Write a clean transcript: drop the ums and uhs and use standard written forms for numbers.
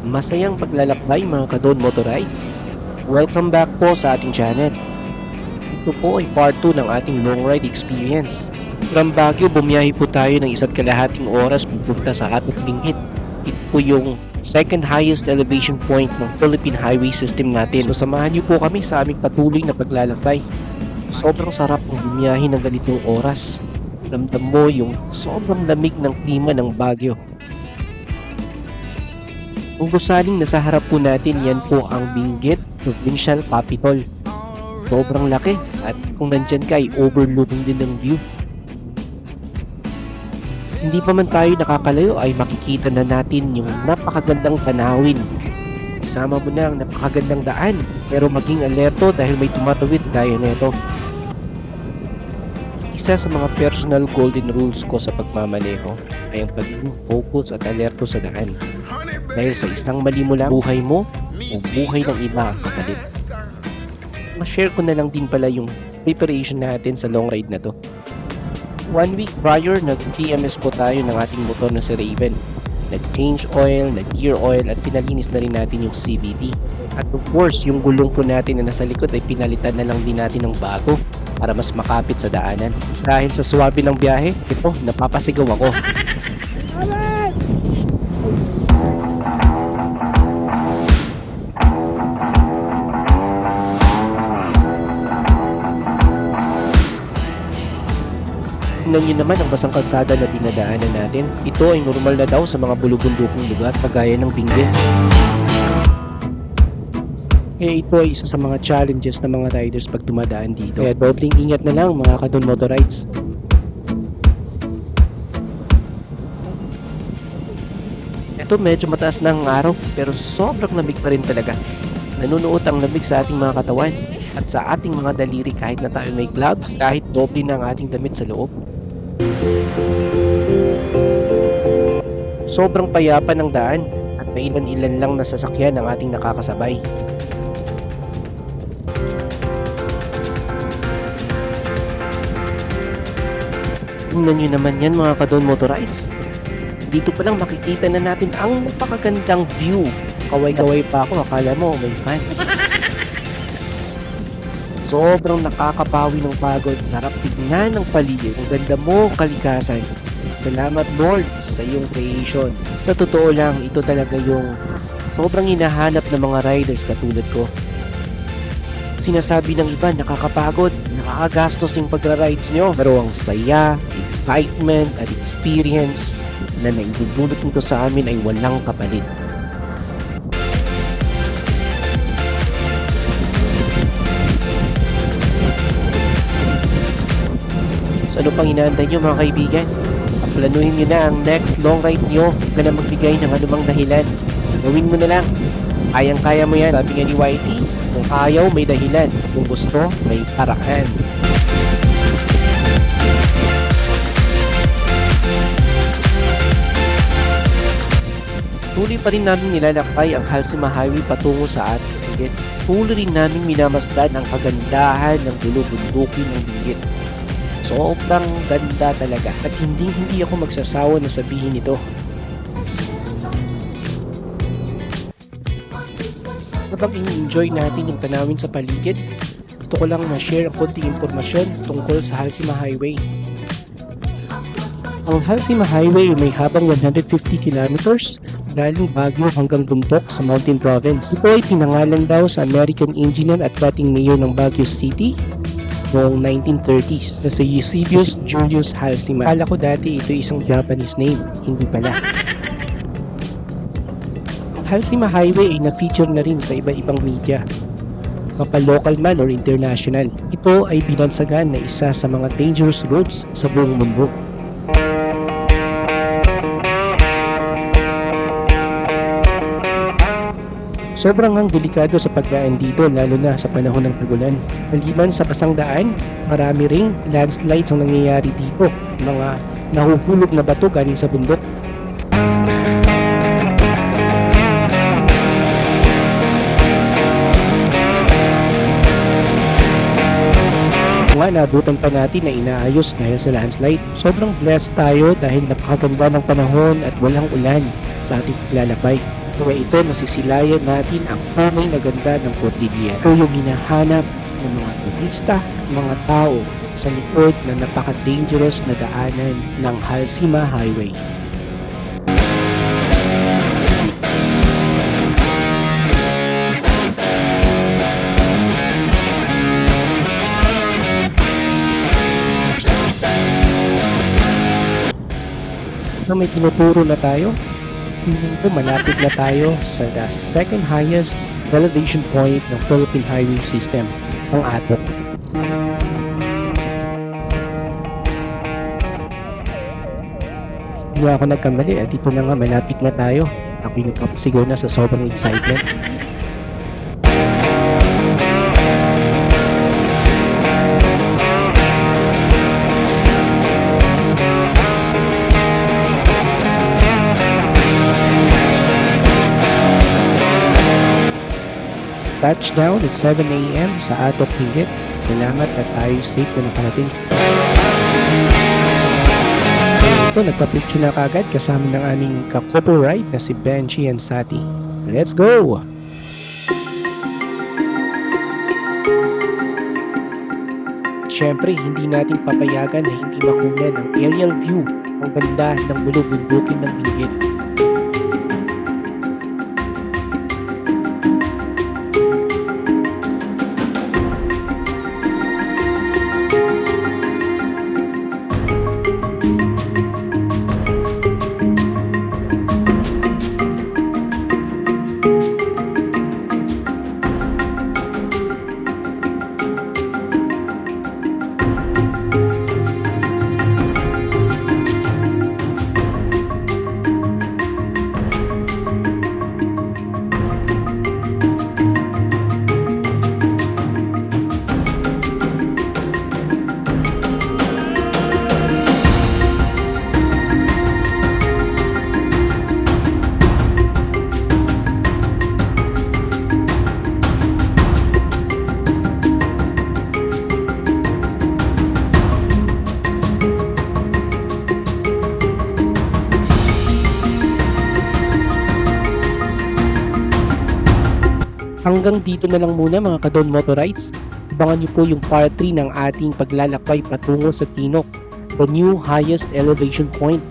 Masayang paglalakbay mga Kadon Motorides. Welcome back po sa ating channel. Ito po ay part 2 ng ating long ride experience. From Baguio, bumiyahe po tayo ng 1.5 oras pupunta sa ating Benguet. Ito po yung second highest elevation point ng Philippine highway system natin. So samahan niyo po kami sa aming patuloy na paglalakbay. Sobrang sarap ng bumiyahe ng ganitong oras. Ramdam mo yung sobrang lamig ng klima ng Baguio. Kung gusaling nasa harap po natin, yan po ang Benguet Provincial Capital. Sobrang laki at kung nandyan ka ay overlooking din ng view. Hindi pa man tayo nakakalayo ay makikita na natin yung napakagandang tanawin. Isama mo na ang napakagandang daan pero maging alerto dahil may tumatawid gaya nito. Isa sa mga personal golden rules ko sa pagmamaneho ay ang pagiging focus at alerto sa daan. Dahil sa isang mali mo lang, buhay mo o buhay ng iba ang kapalit. Ma-share ko na lang din pala yung preparation natin sa long ride na to. 1 week prior, nag-PMS po tayo ng ating motor na si Raven. Nag-change oil, nag-gear oil at pinalinis na rin natin yung CVT. At of course, yung gulong po natin na nasa likod ay pinalitan na lang din natin ng bago para mas makapit sa daanan. Dahil sa swabe ng biyahe, ito, napapasigaw ako. Tingnan nyo naman ang basang kalsada na dinadaanan natin. Ito ay normal na daw sa mga bulubundukong lugar kagaya ng Benguet. Kaya ito ay isa sa mga challenges ng mga riders pag dumadaan dito. Kaya dobling ingat na lang mga Kadon Motorides. Ito medyo mataas na ang araw pero sobrang lamig pa rin talaga. Nanunuot ang lamig sa ating mga katawan at sa ating mga daliri kahit na tayo may gloves, kahit doble na ang ating damit sa loob. Sobrang payapa ng daan at may ilan-ilan lang na sasakyan ang ating nakakasabay. Tingnan nyo naman yan mga Kadon Motorides. Dito pa lang makikita na natin ang napakagandang view. Kaway-kaway pa ako, akala mo may fans. Sobrang nakakapawi ng pagod, sarap tignan ng paligid. Ang ganda mo, kalikasan. Salamat Lord sa iyong creation. Sa totoo lang, ito talaga yung sobrang hinahanap ng mga riders katulad ko. Sinasabi ng iba, nakakapagod, nakakagastos yung pagra-rides nyo. Pero ang saya, excitement, at experience na naidudulot nito sa amin ay walang kapalit. So ano pang inaantay nyo mga kaibigan? Planuhin nyo na ang next long ride nyo. Huwag ka na magbigay ng anumang dahilan. Gawin mo na lang. Kayang-kaya mo yan. Sabi nga ni YT, kung ayaw may dahilan. Kung gusto, may paraan. Tuloy pa rin namin nilalakbay ang Halsema Highway patungo sa ating Benguet. Tuloy rin namin minamasdan ang kagandahan ng bulubundukin ng Benguet. Sobrang ganda talaga at hindi ako magsasawa na sabihin ito. Kapag i-enjoy natin yung tanawin sa paligid, gusto ko lang na-share ang konting impormasyon tungkol sa Halsema Highway. Ang Halsema Highway may habang 150 kilometers galing Baguio hanggang Bontoc sa Mountain Province. Ito ay pinangalan daw sa American engineer at dating mayor ng Baguio City noong 1930s na si Eusebius Julius Halsema. Akala ko dati ito isang Japanese name, hindi pala. Ang Halsema Highway ay na-feature na rin sa iba-ibang media, mapa-local man or international. Ito ay binansagan na isa sa mga dangerous roads sa buong mundo. Sobrang ang delikado sa pagdaan dito lalo na sa panahon ng tagulan. Maliban sa basang daan, marami ring landslides ang nangyayari dito. Mga nahuhulog na bato galing sa bundok. Nga nabutan pa natin na inaayos dahil sa landslide. Sobrang blessed tayo dahil napakaganda ng panahon at walang ulan sa ating paglalakbay. Kaya ito nasisilayan natin ang tunay na ganda ng Cordillera. Ito yung hinahanap ng mga turista, mga tao sa likod na napaka-dangerous na daanan ng Halsima Highway. Na may tinuturo na tayo, tingin ko malapit na tayo sa the second highest elevation point ng Philippine Highway System, ang Atok. Hindi ako nagkamali at ito na nga malapit na tayo. Ako yung kapasigaw na sa sobrang excitement. Touchdown at 7 a.m. sa Atok Hingit. Salamat at tayo safe na nakarating. Ito, nagpa-picture na kagad kasama ng aming ka-copyright na si Benji and Sati. Let's go! Siyempre, hindi natin papayagan na hindi makunan ang aerial view ang ganda ng bulubundukin ng Benguet. Hanggang dito na lang muna mga Kadon Motorites. Abangan niyo po yung part 3 ng ating paglalakbay patungo sa Tinok, the new highest elevation point.